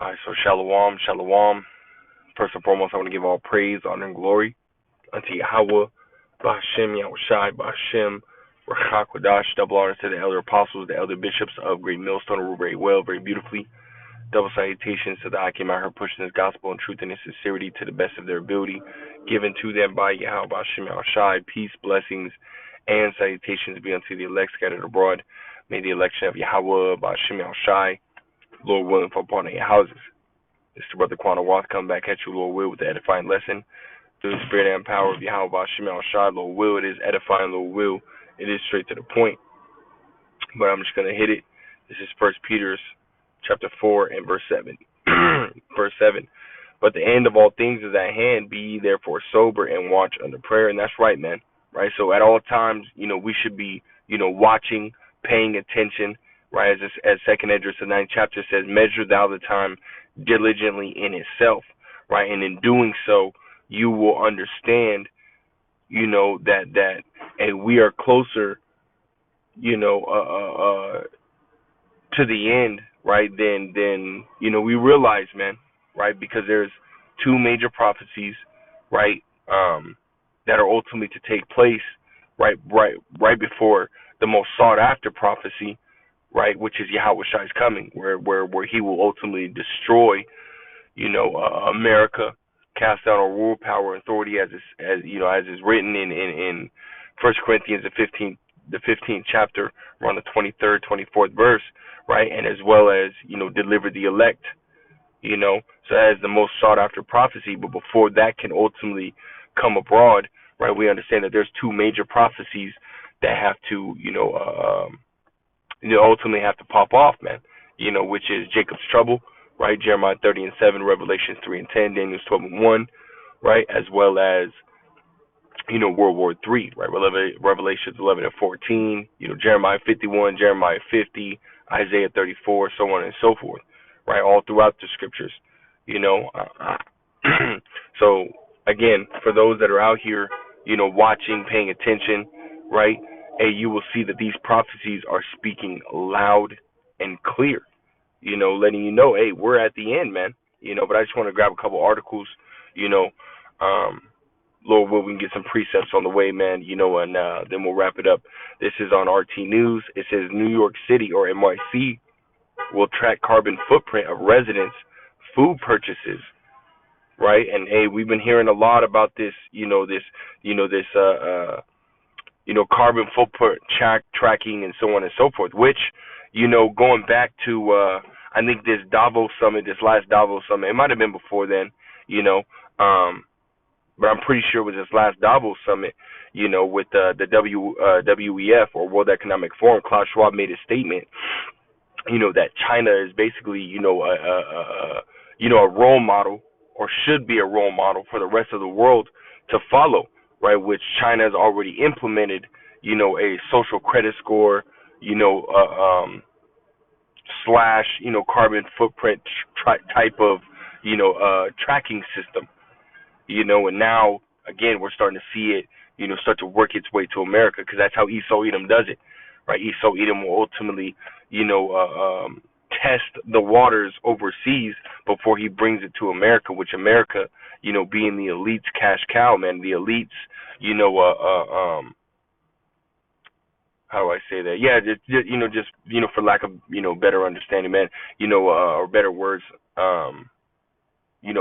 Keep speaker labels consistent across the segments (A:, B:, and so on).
A: All right, so shalom, shalom. First and foremost, I want to give all praise, honor, and glory unto Yahweh, Ba'ashem, Yahushai, Ba'ashem, Rachak, Wadash. Double honors to the elder apostles, the elder bishops of Great Millstone, who rule very well, very beautifully. Double salutations to the I came out here pushing this gospel and truth and in sincerity to the best of their ability, given to them by Yahweh, Ba'ashem, Yahushai. Peace, blessings, and salutations be unto the elect scattered abroad. May the election of Yahweh, Ba'ashem, Yahushai, Lord willing, fall upon your houses. It's the brother Quana Roth coming back at you, Lord will, with the edifying lesson. Through the spirit and power of Yahweh Ba'ashem Shai, Lord will, it is edifying, Lord will. It is straight to the point. But I'm just going to hit it. This is First Peter chapter 4 and verse 7. Verse 7. But the end of all things is at hand. Be ye therefore sober and watch under prayer. And that's right, man. Right? So at all times, we should be, watching, paying attention. Right? As Second Esdras, the 9th chapter says, measure thou the time diligently in itself. Right? And in doing so, you will understand, that we are closer, to the end, right, than we realize, man, right? Because there's two major prophecies, right, that are ultimately to take place, right before the most sought after prophecy, right, which is Yahweh Shai's coming, where he will ultimately destroy, America, cast down our world power and authority, as is written in 1 Corinthians the 15th chapter, around the 23rd, 24th verse, right, and as well as deliver the elect, so as the most sought after prophecy. But before that can ultimately come abroad, right, we understand that there's two major prophecies that have to ultimately have to pop off, man, which is Jacob's trouble, right, Jeremiah 30 and 7, Revelations 3 and 10, Daniel 12 and 1, right, as well as World War 3, right, Revelations 11 and 14, Jeremiah 51, Jeremiah 50, Isaiah 34, so on and so forth, right, all throughout the scriptures, So again, for those that are out here, watching, paying attention, right, hey, you will see that these prophecies are speaking loud and clear, letting you know, hey, we're at the end, man, but I just want to grab a couple articles, Lord will, we can get some precepts on the way, man, and then we'll wrap it up. This is on RT News. It says New York City, or NYC, will track carbon footprint of residents' food purchases, right? And hey, we've been hearing a lot about this, carbon footprint tracking and so on and so forth, which, going back to, I think this last Davos summit, it might have been before then, but I'm pretty sure it was this last Davos summit, with the WEF, or World Economic Forum. Klaus Schwab made a statement, that China is basically, a role model, or should be a role model for the rest of the world to follow, right? Which China has already implemented, a social credit score, slash, carbon footprint type of, tracking system. And now, again, we're starting to see it, start to work its way to America, because that's how Esau Edom does it, right? Esau Edom will ultimately, test the waters overseas before he brings it to America, which America, being the elite's cash cow, man, the elites, how do I say that? Yeah, just for lack of, better understanding, man, or better words,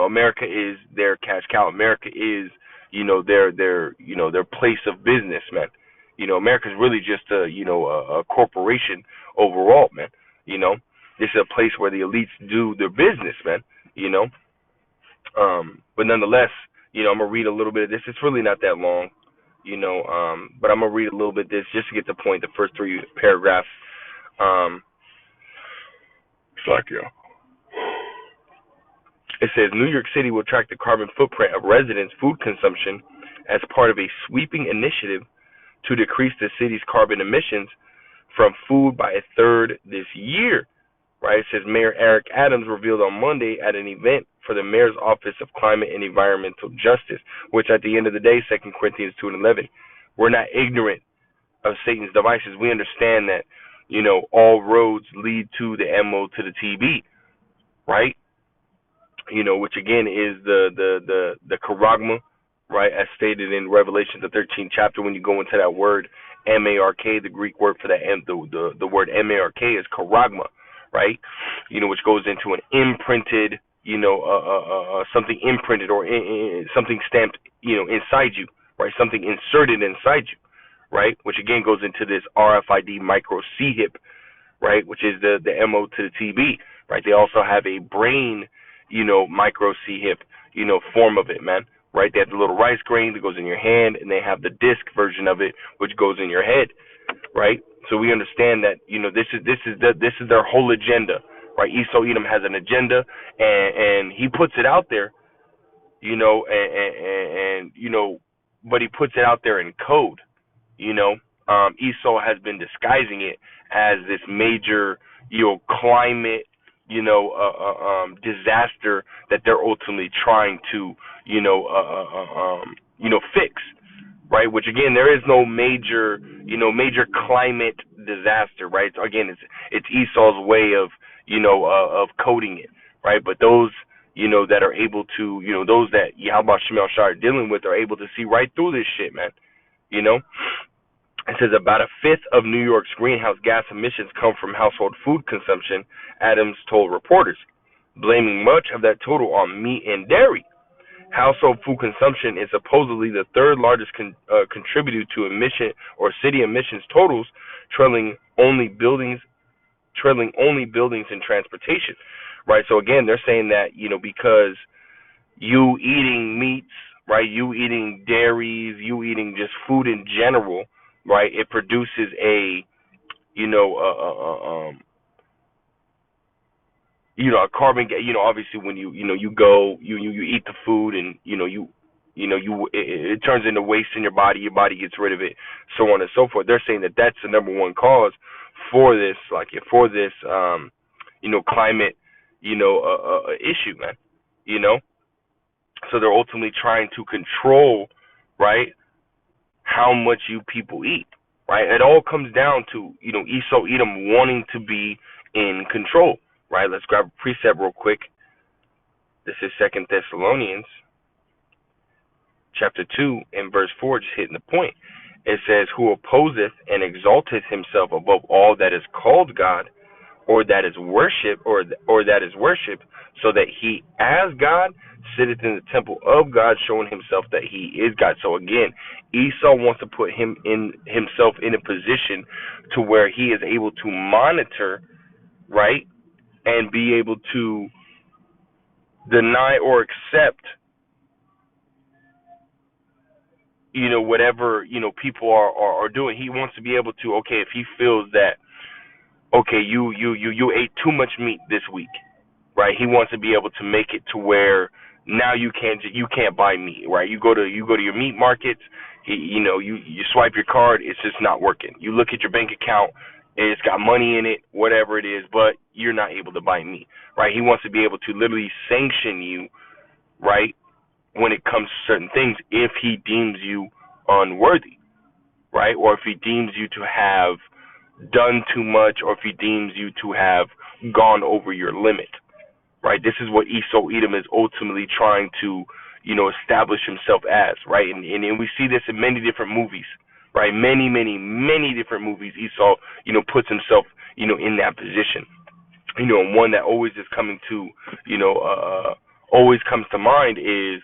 A: America is their cash cow. America is, their place of business, man. America's really just a corporation overall, man. This is a place where the elites do their business, man. But nonetheless, I'm gonna read a little bit of this. It's really not that long, but I'm gonna read a little bit of this just to get the point. The first three paragraphs. It says New York City will track the carbon footprint of residents' food consumption as part of a sweeping initiative to decrease the city's carbon emissions from food by a third this year. Right? It says Mayor Eric Adams revealed on Monday at an event for the Mayor's Office of Climate and Environmental Justice, which at the end of the day, 2 Corinthians 2 and 11, we're not ignorant of Satan's devices. We understand that, all roads lead to the MO to the TB, right? which again is the charagma, right, as stated in Revelation the 13th chapter. When you go into that word mark, the Greek word for that, the word mark is charagma, right, which goes into an imprinted, something imprinted or something stamped, inside you, right, something inserted inside you, right, which again goes into this RFID micro C hip, right, which is the MO to the TB, right. They also have a brain, micro C hip, form of it, man, right. They have the little rice grain that goes in your hand, and they have the disc version of it, which goes in your head, right. So we understand that, this is their whole agenda, right. Esau Edom has an agenda, and he puts it out there, but he puts it out there in code, Esau has been disguising it as this major, climate, disaster that they're ultimately trying to, fix, right? Which again, there is no major climate disaster, right? So again, it's Esau's way of, of coding it, right? But those, that are able to, those that Yahweh Shemel Shah are dealing with are able to see right through this shit, man. It says about a fifth of New York's greenhouse gas emissions come from household food consumption, Adams told reporters, blaming much of that total on meat and dairy. Household food consumption is supposedly the third largest contributor to emission or city emissions totals, trailing only buildings and transportation. Right. So again, they're saying that, because you eating meats, right, you eating dairies, you eating just food in general, right, it produces a, a carbon, obviously when you go, you eat the food, and, it turns into waste in your body gets rid of it, so on and so forth. They're saying that that's the number one cause for this, climate, issue, man, So they're ultimately trying to control, right, how much you people eat, right? It all comes down to, Esau Edom wanting to be in control, right? Let's grab a precept real quick. This is 2 Thessalonians chapter 2 and verse 4, just hitting the point. It says, who opposeth and exalteth himself above all that is called God, or that is worship, or that is worship, so that he as God sitteth in the temple of God, showing himself that he is God. So again, Esau wants to put himself in a position to where he is able to monitor, right, and be able to deny or accept, whatever, people are doing. He wants to be able to, okay, if he feels that, okay, you ate too much meat this week, right? He wants to be able to make it to where now you can't buy meat, right? You go to your meat markets, you swipe your card, it's just not working. You look at your bank account, it's got money in it, whatever it is, but you're not able to buy meat, right? He wants to be able to literally sanction you, right, when it comes to certain things, if he deems you unworthy, right? Or if he deems you to have done too much, or if he deems you to have gone over your limit, right? This is what Esau Edom is ultimately trying to, establish himself as, right? And we see this in many different movies, right? Many different movies. Esau, puts himself, in that position. And one that always is coming to, always comes to mind is,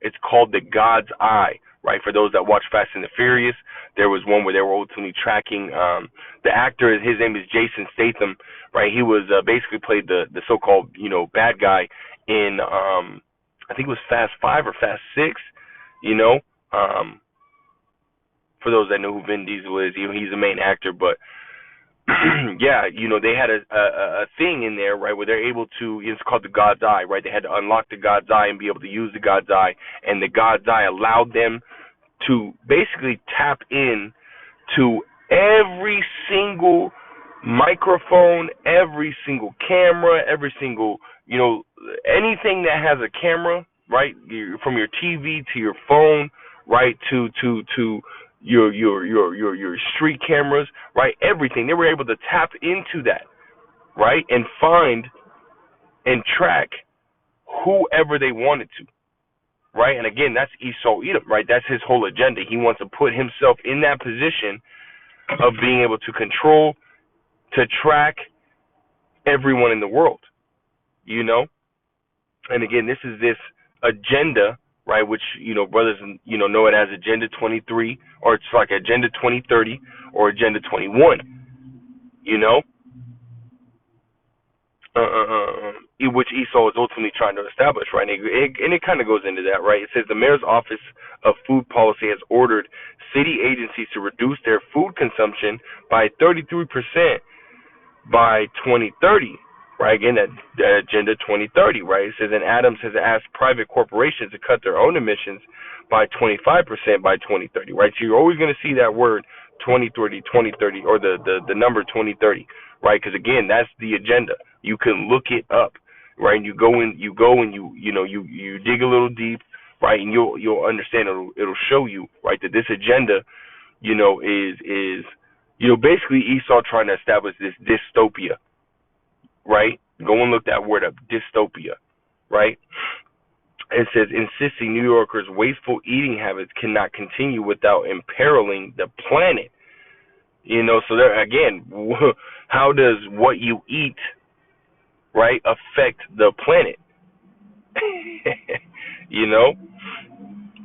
A: it's called the God's Eye, right? For those that watch Fast and the Furious, there was one where they were ultimately tracking the actor. His name is Jason Statham, right? He was basically played the so-called bad guy in I think it was Fast 5 or Fast 6. For those that know who Vin Diesel is, he's the main actor, but yeah, they had a thing in there, right, where they're able to, it's called the God's Eye, right? They had to unlock the God's Eye and be able to use the God's Eye, and the God's Eye allowed them to basically tap in to every single microphone, every single camera, every single, anything that has a camera, right, from your TV to your phone, right, to your street cameras, right, everything. They were able to tap into that, right, and find and track whoever they wanted to, right? And again, that's Esau Edom, right? That's his whole agenda. He wants to put himself in that position of being able to control, to track everyone in the world, you know? And again, this is this agenda, right, which, brothers, know it as Agenda 23, or it's like Agenda 2030 or Agenda 21, you know? Which Esau is ultimately trying to establish, right? And it kind of goes into that, right? It says the mayor's office of food policy has ordered city agencies to reduce their food consumption by 33% by 2030, right? Again, that Agenda 2030, right? It says, and Adams has asked private corporations to cut their own emissions by 25% by 2030, right? So you're always going to see that word 2030, 2030, or the number 2030, right? Because again, that's the agenda. You can look it up, right? You go and you dig a little deep, right? And you'll understand. It'll show you, right, that this agenda, is basically Esau trying to establish this dystopia, right? Go and look that word up, dystopia, right? It says, insisting New Yorkers' wasteful eating habits cannot continue without imperiling the planet. So there again, how does what you eat, right, affect the planet?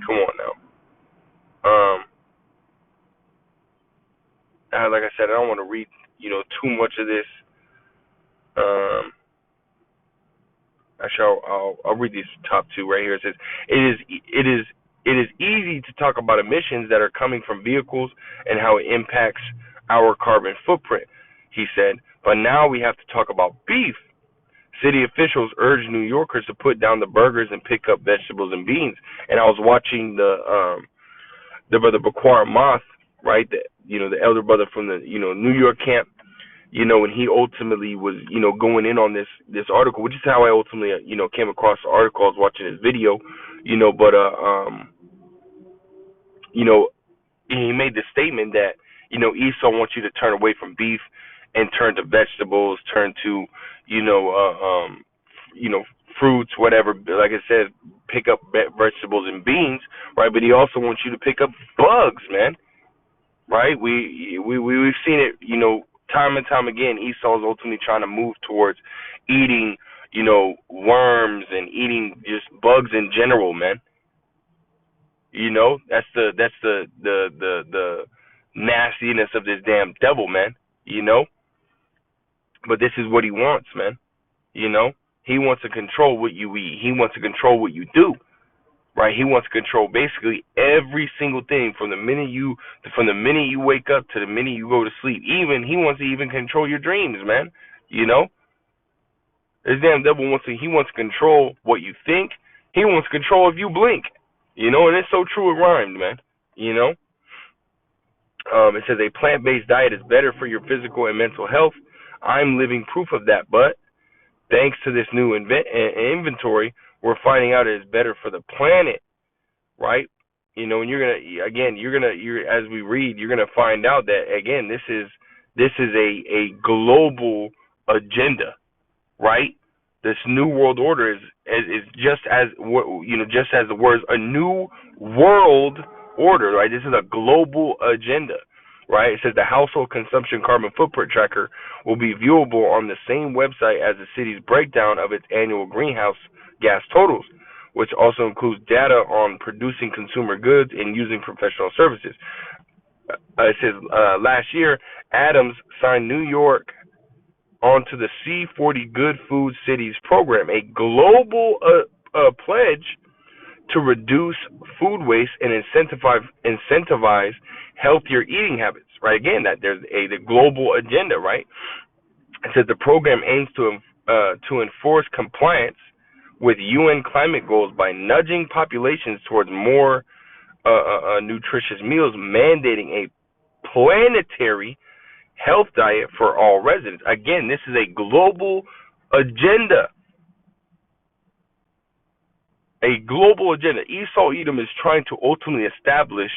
A: Come on now. Like I said, I don't want to read, too much of this. Actually, I'll read these top two right here. It says, it is easy to talk about emissions that are coming from vehicles and how it impacts our carbon footprint, he said, but now we have to talk about beef. City officials urge New Yorkers to put down the burgers and pick up vegetables and beans. And I was watching the brother Bakwar Moth, right? The elder brother from the New York camp. And he ultimately was going in on this article, which is how I ultimately came across the article. I was watching his video, but he made the statement that Esau wants you to turn away from beef and turn to vegetables, turn to fruits, whatever. Like I said, pick up vegetables and beans, right? But he also wants you to pick up bugs, man. Right? We've seen it, time and time again. Esau is ultimately trying to move towards eating, worms and eating just bugs in general, man. That's the nastiness of this damn devil, man. But this is what he wants, man. He wants to control what you eat. He wants to control what you do. Right? He wants to control basically every single thing from the minute you wake up to the minute you go to sleep. He wants to even control your dreams, man. This damn devil wants to control what you think. He wants to control if you blink. And it's so true it rhymed, man. It says a plant-based diet is better for your physical and mental health. I'm living proof of that, but thanks to this new inventory, we're finding out it's better for the planet, right? And as we read, you're gonna find out that again, this is a global agenda, right? This new world order is just as the words a new world order, right? This is a global agenda, right? It says the household consumption carbon footprint tracker will be viewable on the same website as the city's breakdown of its annual greenhouse gas totals, which also includes data on producing consumer goods and using professional services. It says last year, Adams signed New York onto the C40 Good Food Cities program, a global pledge to reduce food waste and incentivize healthier eating habits. Right? Again, that there's the global agenda. Right? It says the program aims to enforce compliance with UN climate goals by nudging populations towards more nutritious meals, mandating a planetary health diet for all residents. Again, this is a global agenda. A global agenda. Esau Edom is trying to ultimately establish,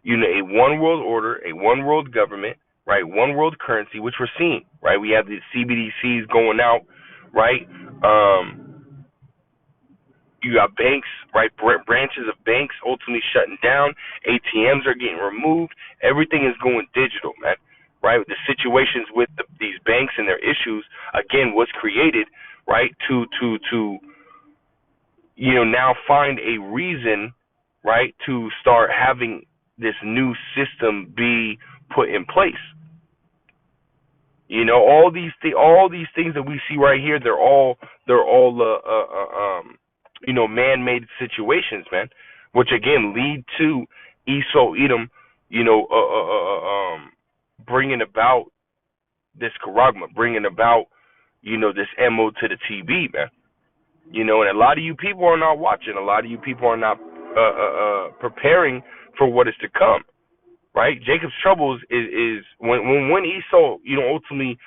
A: a one world order, a one world government, right? One world currency, which we're seeing, right? We have the CBDCs going out, right? Um, you got banks, right? Branches of banks ultimately shutting down. ATMs are getting removed. Everything is going digital, man. Right? The situations with these banks and their issues again was created, right? To now find a reason, right, to start having this new system be put in place. All these things that we see right here, they're all man-made situations, man, which again lead to Esau Edom, bringing about this charagma, bringing about, this MO to the TB, man. And a lot of you people are not watching. A lot of you people are not preparing for what is to come. Right? Jacob's troubles is when Esau, ultimately,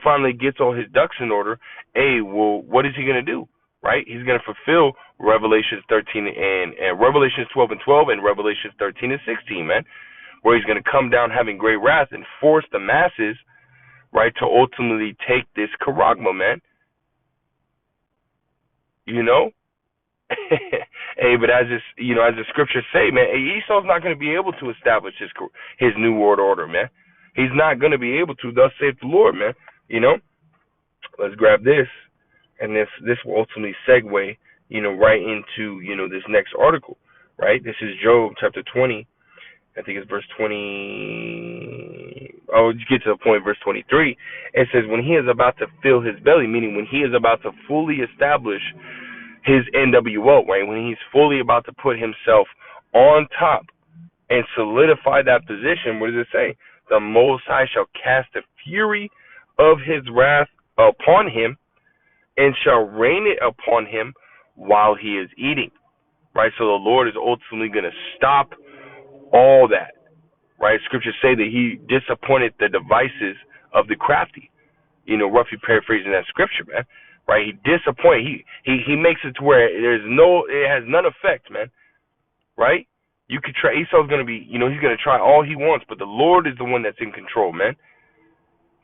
A: finally gets all his ducks in order. Hey, well, what is he gonna do? Right? He's gonna fulfill Revelations 13 and Revelations 12 and 12 and Revelations 13 and 16, man, where he's gonna come down having great wrath and force the masses, right, to ultimately take this charagma, man. Hey, but as the scriptures say, man, Esau's not going to be able to establish his new world order, man. He's not going to be able to. Thus saith the Lord, man. Let's grab this, and this will ultimately segue, right into this next article, right? This is Job chapter 20. I think it's verse 20. Oh, you get to the point, verse 23. It says, when he is about to fill his belly, meaning when he is about to fully establish his NWO, right? When he's fully about to put himself on top and solidify that position, what does it say? The Most High shall cast the fury of his wrath upon him and shall rain it upon him while he is eating, right? So the Lord is ultimately going to stop all that, right? Scriptures say that he disappointed the devices of the crafty, roughly paraphrasing that scripture, man. Right, he disappointed. He makes it to where it has none effect, man. Right? You could try. Esau's gonna be, he's gonna try all he wants, but the Lord is the one that's in control, man.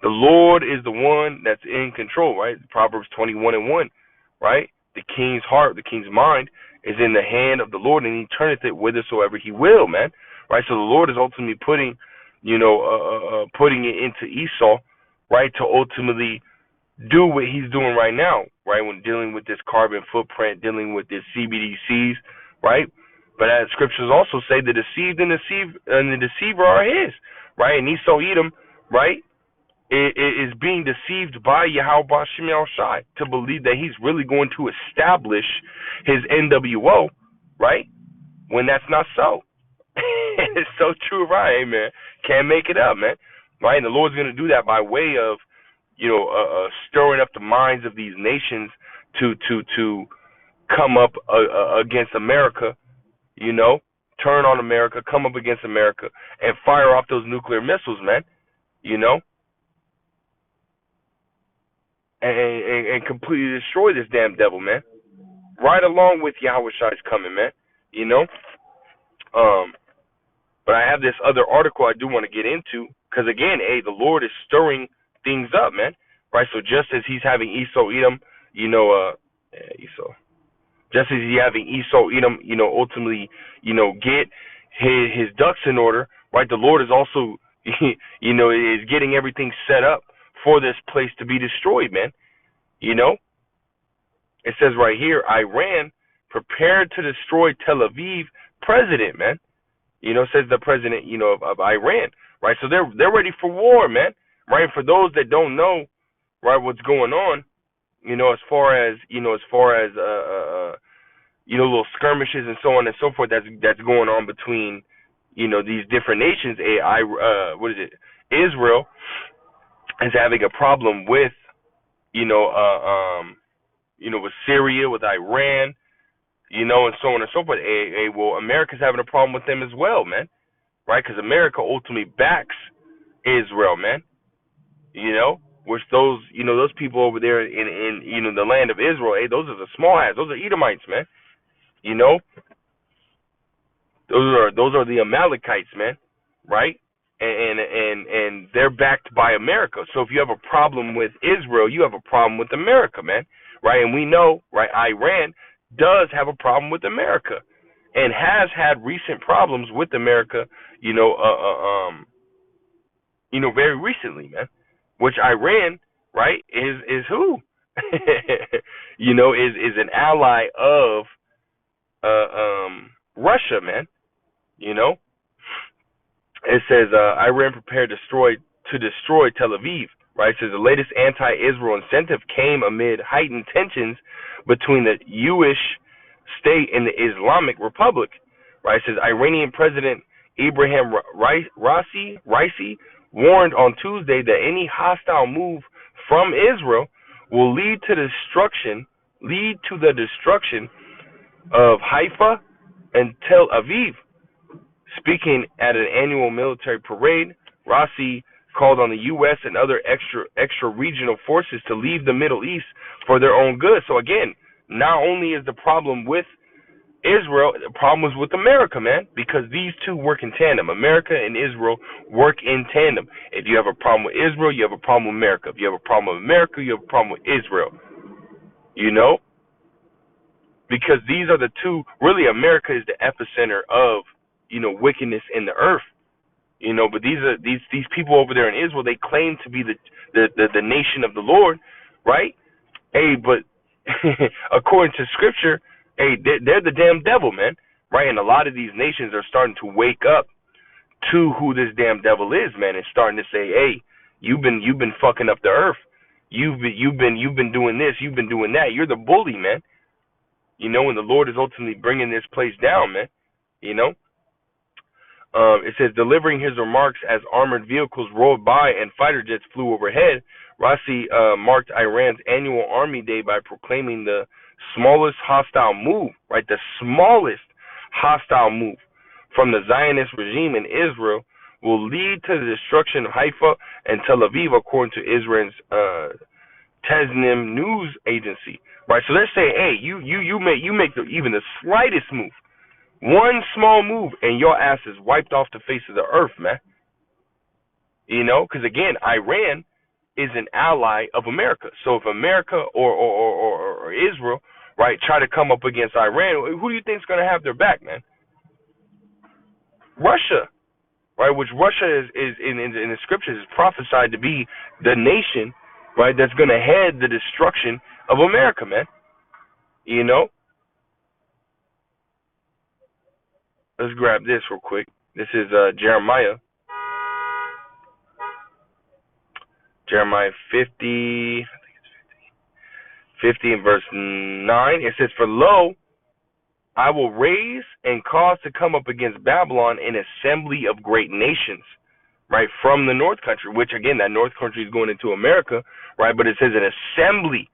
A: The Lord is the one that's in control, right? Proverbs 21:1, right? The king's heart, the king's mind is in the hand of the Lord, and he turneth it whithersoever he will, man. Right? So the Lord is ultimately putting it into Esau, right, to ultimately do what he's doing right now, right, when dealing with this carbon footprint, dealing with this CBDCs, right? But as scriptures also say, the deceived and the deceiver are his, right? And Esau Edom, right, is being deceived by Yahweh Bashim Shai to believe that he's really going to establish his NWO, right? When that's not so. It's so true, right, man? Can't make it up, man. Right? And the Lord's going to do that by way of stirring up the minds of these nations to come up against America, turn on America, come up against America, and fire off those nuclear missiles, man, and completely destroy this damn devil, man. Right along with Yahweh Shai's coming, man, But I have this other article I do want to get into, because again, the Lord is stirring things up, man. Right, so just as he's having Esau Edom, just as he's having Esau Edom, ultimately, get his ducks in order, right? The Lord is also, is getting everything set up for this place to be destroyed, man. It says right here, Iran prepared to destroy Tel Aviv president, man. Says the president, of Iran, right? So they're ready for war, man. Right? For those that don't know, right, what's going on, as far as little skirmishes and so on and so forth that's going on between, these different nations. Israel is having a problem with, with Syria, with Iran, and so on and so forth. Well, America's having a problem with them as well, man. Right? Because America ultimately backs Israel, man. Which those people over there in the land of Israel, those are the small hats. Those are Edomites, man. Those are the Amalekites, man. Right? And they're backed by America. So if you have a problem with Israel, you have a problem with America, man. right? And we know, right, Iran does have a problem with America and has had recent problems with America, very recently, man. Which Iran, right, is who? Is an ally of Russia, man. You know, it says Iran prepared to destroy Tel Aviv. Right, it says the latest anti-Israel incentive came amid heightened tensions between the Jewish state and the Islamic Republic. Right, it says Iranian President Ibrahim Raisi warned on Tuesday that any hostile move from Israel will lead to the destruction of Haifa and Tel Aviv. Speaking at an annual military parade, Rossi called on the U.S. and other extra regional forces to leave the Middle East for their own good. So again, not only is the problem with Israel, the problem was with America, man, because these two work in tandem. America and Israel work in tandem. If you have a problem with Israel, you have a problem with America. If you have a problem with America, you have a problem with Israel. Because these are the two. Really, America is the epicenter of wickedness in the earth. But these people over there in Israel, they claim to be the nation of the Lord, right? Hey, but according to Scripture, hey, they're the damn devil, man, right? And a lot of these nations are starting to wake up to who this damn devil is, man, and starting to say, hey, you've been fucking up the earth, you've been doing this, you've been doing that, you're the bully, man. And the Lord is ultimately bringing this place down, man. It says, delivering his remarks as armored vehicles rolled by and fighter jets flew overhead, Rossi marked Iran's annual Army Day by proclaiming the smallest hostile move, right? The smallest hostile move from the Zionist regime in Israel will lead to the destruction of Haifa and Tel Aviv, according to Israel's Tasnim news agency, right? So they're saying, hey, you make even the slightest move, one small move, and your ass is wiped off the face of the earth, man. Because again, Iran is an ally of America. So if America or Israel, right, try to come up against Iran, who do you think is going to have their back, man? Russia, right? Which Russia is in the scriptures is prophesied to be the nation, right, that's going to head the destruction of America, man. Let's grab this real quick. This is Jeremiah 50, 50 and verse 9. It says, for lo, I will raise and cause to come up against Babylon an assembly of great nations, right, from the north country, which again, that north country is going into America, right, but it says an assembly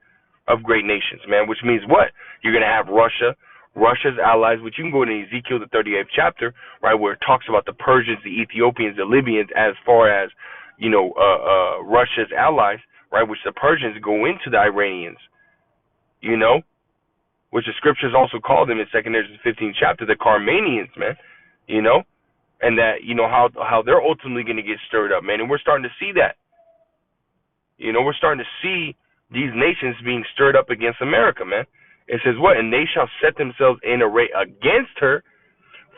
A: of great nations, man, which means what? You're going to have Russia's allies, which you can go into Ezekiel, the 38th chapter, right, where it talks about the Persians, the Ethiopians, the Libyans, as far as, Russia's allies, right, which the Persians go into the Iranians, which the scriptures also call them in 2 Ezra 15th chapter, the Carmanians, man, and that, how they're ultimately going to get stirred up, man, and we're starting to see that. We're starting to see these nations being stirred up against America, man. It says what? And they shall set themselves in array against her.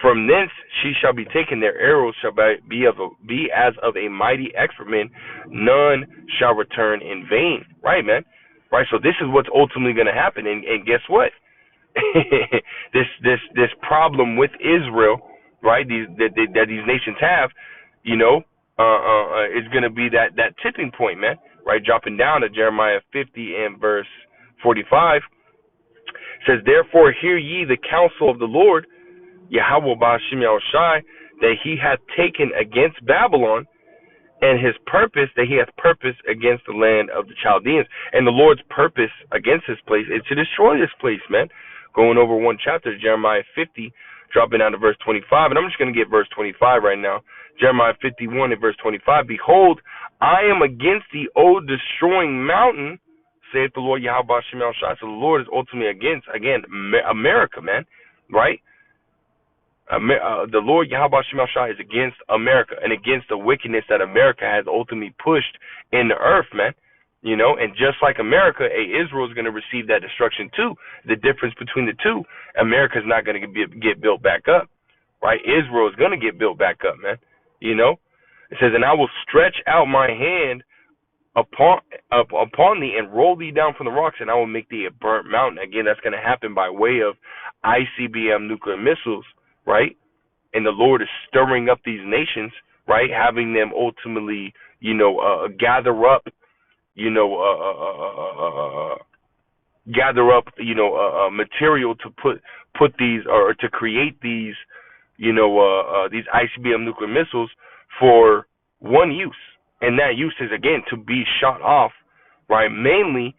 A: From thence she shall be taken. Their arrows shall be as of a mighty expert. None shall return in vain. Right, man? Right. So this is what's ultimately going to happen. And guess what? this problem with Israel, right? That these nations have, is going to be that tipping point, man. Right. Dropping down to Jeremiah 50 and verse 45. Says, therefore hear ye the counsel of the Lord, Yahweh Ba'ashim Yahushai, that he hath taken against Babylon, and his purpose, that he hath purpose against the land of the Chaldeans. And the Lord's purpose against this place is to destroy this place, man. Going over one chapter, Jeremiah 50, dropping down to verse 25, and I'm just going to get verse 25 right now. Jeremiah 51 and verse 25, behold, I am against the old destroying mountain, saith the Lord Yahweh Ba'ashim Yahushai. So the Lord is ultimately against, again, America, man, right? The Lord Yahweh Ba'ashim Yahushai is against America and against the wickedness that America has ultimately pushed in the earth, man. And just like America, Israel is going to receive that destruction too. The difference between the two, America is not going to get built back up, right? Israel is going to get built back up, man. It says, and I will stretch out my hand upon thee and roll thee down from the rocks, and I will make thee a burnt mountain. Again, that's going to happen by way of ICBM nuclear missiles, right? And the Lord is stirring up these nations, right? Having them ultimately, gather up, you know, material to put these, or to create these, these ICBM nuclear missiles for one use, and that use is again to be shot off, right? Mainly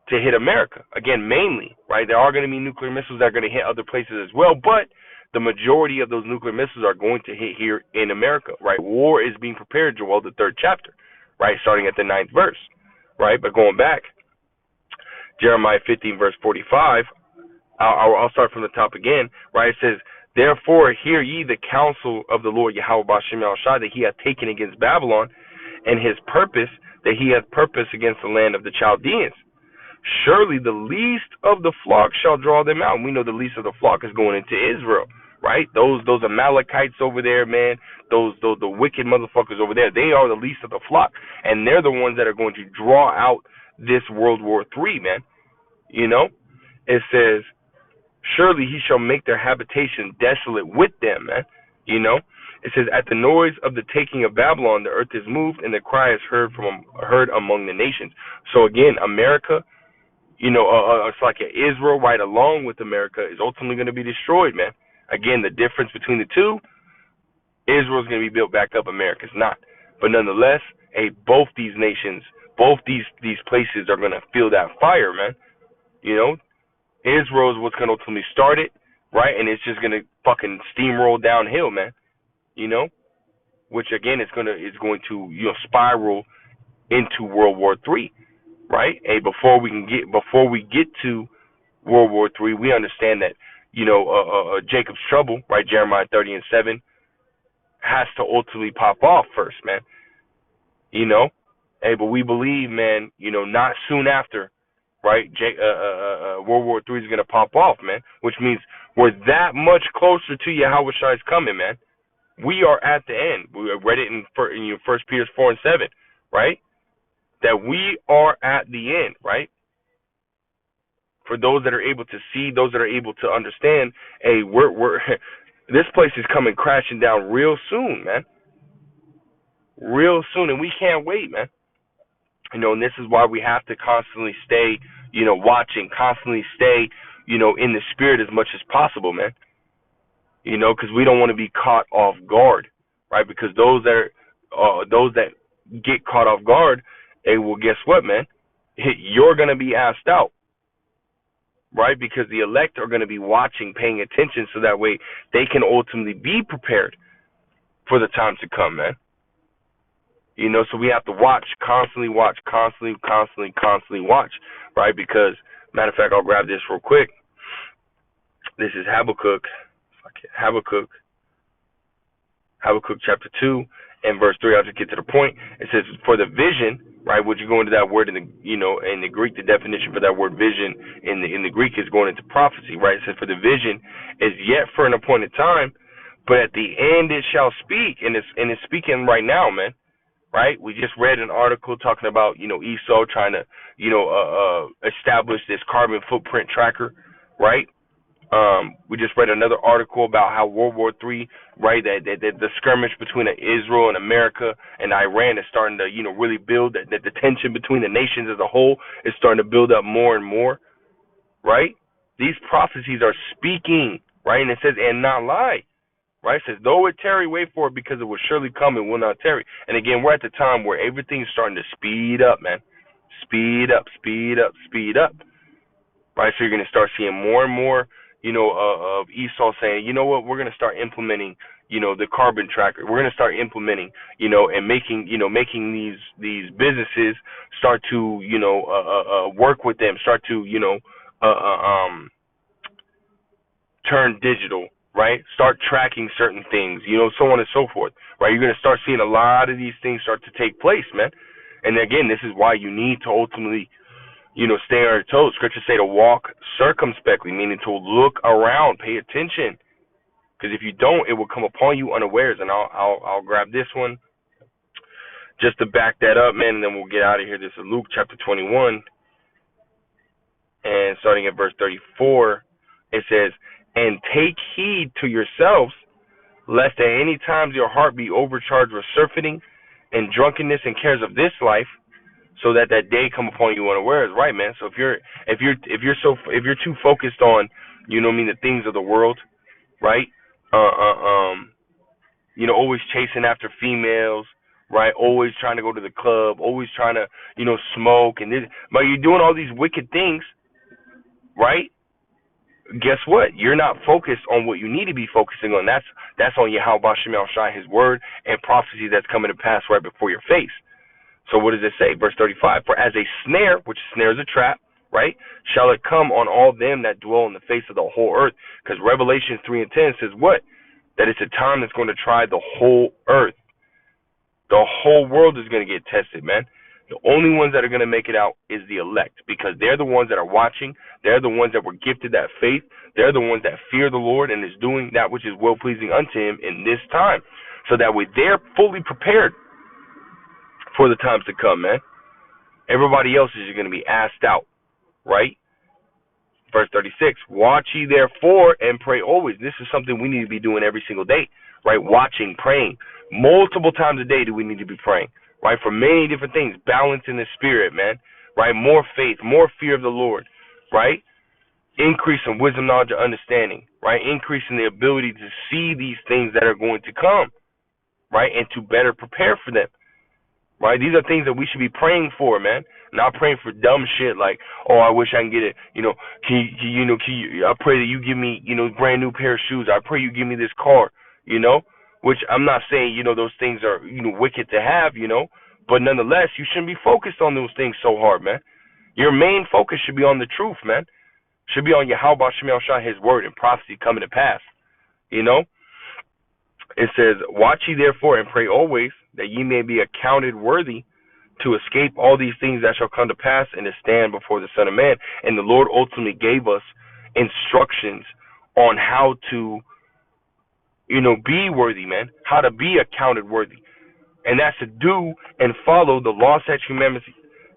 A: to hit America. Again, mainly, right? There are going to be nuclear missiles that are going to hit other places as well, but the majority of those nuclear missiles are going to hit here in America, right? War is being prepared, Joel, the 3rd chapter, right? Starting at the 9th verse, right? But going back, Jeremiah 15, verse 45, I'll start from the top again, right? It says, therefore hear ye the counsel of the Lord Yahweh B'Shem Yahushua that he hath taken against Babylon, and his purpose that he hath purposed against the land of the Chaldeans. Surely the least of the flock shall draw them out. And we know the least of the flock is going into Israel, right? Those Amalekites over there, man, those the wicked motherfuckers over there, they are the least of the flock, and they're the ones that are going to draw out this World War III, man. It says, surely he shall make their habitation desolate with them, man. It says, at the noise of the taking of Babylon, the earth is moved, and the cry is heard among the nations. So again, America, it's like Israel right along with America is ultimately going to be destroyed, man. Again, the difference between the two, Israel is going to be built back up, America's not. But nonetheless, both these nations, both these places are going to feel that fire, man. Israel is what's going to ultimately start it, right? And it's just going to fucking steamroll downhill, man. Which again is going to spiral into World War III, right? And before we get to World War III, we understand that Jacob's trouble, right? Jeremiah 30:7 has to ultimately pop off first, man. But we believe, man, not soon after, right? World War III is going to pop off, man, which means we're that much closer to Yahweh Shai's coming, man. We are at the end. We read it in 1 Peter 4:7, right? That we are at the end, right? For those that are able to see, those that are able to understand, we're this place is coming crashing down real soon, man. Real soon, and we can't wait, man. And this is why we have to constantly stay, watching, constantly stay, in the spirit as much as possible, man. Because we don't want to be caught off guard, right? Because those that get caught off guard, well, guess what, man? You're going to be asked out, right? Because the elect are going to be watching, paying attention, so that way they can ultimately be prepared for the time to come, man. So we have to constantly watch, right? Because, matter of fact, I'll grab this real quick. This is Habakkuk chapter 2 and verse 3. I'll just get to the point. It says, for the vision, right? Would you go into that word in the Greek? The definition for that word vision in the Greek is going into prophecy, right? It says, for the vision is yet for an appointed time, but at the end it shall speak, and it's speaking right now, man. Right? We just read an article talking about Esau trying to establish this carbon footprint tracker, right? We just read another article about how World War III, right, that the skirmish between Israel and America and Iran is starting to, really build, that the tension between the nations as a whole is starting to build up more and more, right? These prophecies are speaking, right? And it says, and not lie, right? It says, though it tarry, wait for it, because it will surely come and will not tarry. And again, we're at the time where everything's starting to speed up, man. Speed up. Right? So you're going to start seeing more and more, of Esau saying, you know what, we're going to start implementing, the carbon tracker. We're going to start implementing, and making these businesses start to, work with them, start to, turn digital, right? Start tracking certain things, so on and so forth, right? You're going to start seeing a lot of these things start to take place, man. And again, this is why you need to ultimately, stay on your toes. Scriptures say to walk circumspectly, meaning to look around, pay attention. Because if you don't, it will come upon you unawares. And I'll grab this one just to back that up, man, and then we'll get out of here. This is Luke chapter 21, and starting at verse 34, it says, "And take heed to yourselves, lest at any time your heart be overcharged with surfeiting and drunkenness and cares of this life, so that day come upon you unawares." Right, man. So if you're too focused on, the things of the world, right? Always chasing after females, right? Always trying to go to the club, always trying to, smoke, but you're doing all these wicked things, right? Guess what? You're not focused on what you need to be focusing on. That's on Yahweh Shem Shai, His word, and prophecy that's coming to pass right before your face. So what does it say? Verse 35, "For as a snare," which snare is a trap, right, "shall it come on all them that dwell on the face of the whole earth." Because Revelation 3 and 10 says what? That it's a time that's going to try the whole earth. The whole world is going to get tested, man. The only ones that are going to make it out is the elect, because they're the ones that are watching. They're the ones that were gifted that faith. They're the ones that fear the Lord and is doing that which is well-pleasing unto Him in this time. So that way they're fully prepared for the times to come, man. Everybody else is going to be asked out, right? Verse 36, "Watch ye therefore and pray always." This is something we need to be doing every single day, right? Watching, praying. Multiple times a day do we need to be praying, right? For many different things. Balance in the spirit, man, right? More faith, more fear of the Lord, right? Increase in wisdom, knowledge, and understanding, right? Increase in the ability to see these things that are going to come, right? And to better prepare for them. Right? These are things that we should be praying for, man. Not praying for dumb shit like, "Oh, I wish I can get it. I pray that you give me, brand new pair of shoes. I pray you give me this car, Which I'm not saying, those things are, wicked to have, but nonetheless, you shouldn't be focused on those things so hard, man. Your main focus should be on the truth, man. Should be on Yahweh Shem Shai, His word, and prophecy coming to pass, It says, "Watch ye therefore and pray always, that ye may be accounted worthy to escape all these things that shall come to pass and to stand before the Son of Man." And the Lord ultimately gave us instructions on how to, be worthy, man. How to be accounted worthy. And that's to do and follow the law, statutes, commandments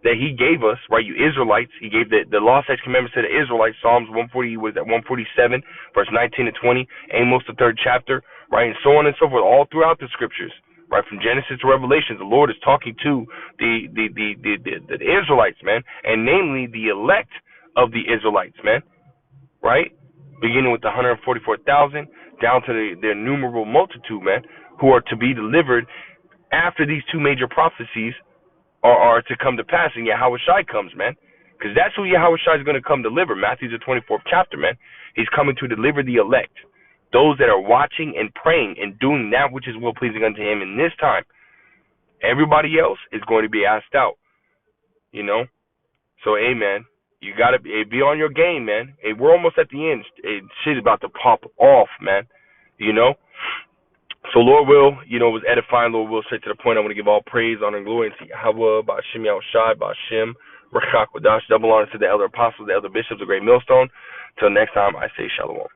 A: that He gave us, right? You Israelites, He gave the law, statutes, commandments to the Israelites. Psalms 147, verse 19 to 20, Amos the 3rd chapter, right? And so on and so forth, all throughout the scriptures, right? From Genesis to Revelation, the Lord is talking to the Israelites, man, and namely the elect of the Israelites, man, right? Beginning with the 144,000 down to the innumerable multitude, man, who are to be delivered after these two major prophecies are to come to pass, and Yahweh Shai comes, man. Because that's who Yahweh Shai is going to come deliver. Matthew the 24th chapter, man. He's coming to deliver the elect, those that are watching and praying and doing that which is well-pleasing unto Him in this time. Everybody else is going to be asked out, So, amen. You got to be on your game, man. Hey, we're almost at the end. Shit is about to pop off, man. So Lord will, it was edifying. Lord will, straight to the point. I want to give all praise, honor, and glory to Yahweh, Ba'ashem Yahushai, Ba'ashem, Rachak Wadash, double honor to the elder apostles, the elder bishops, the great millstone. Till next time, I say shalom.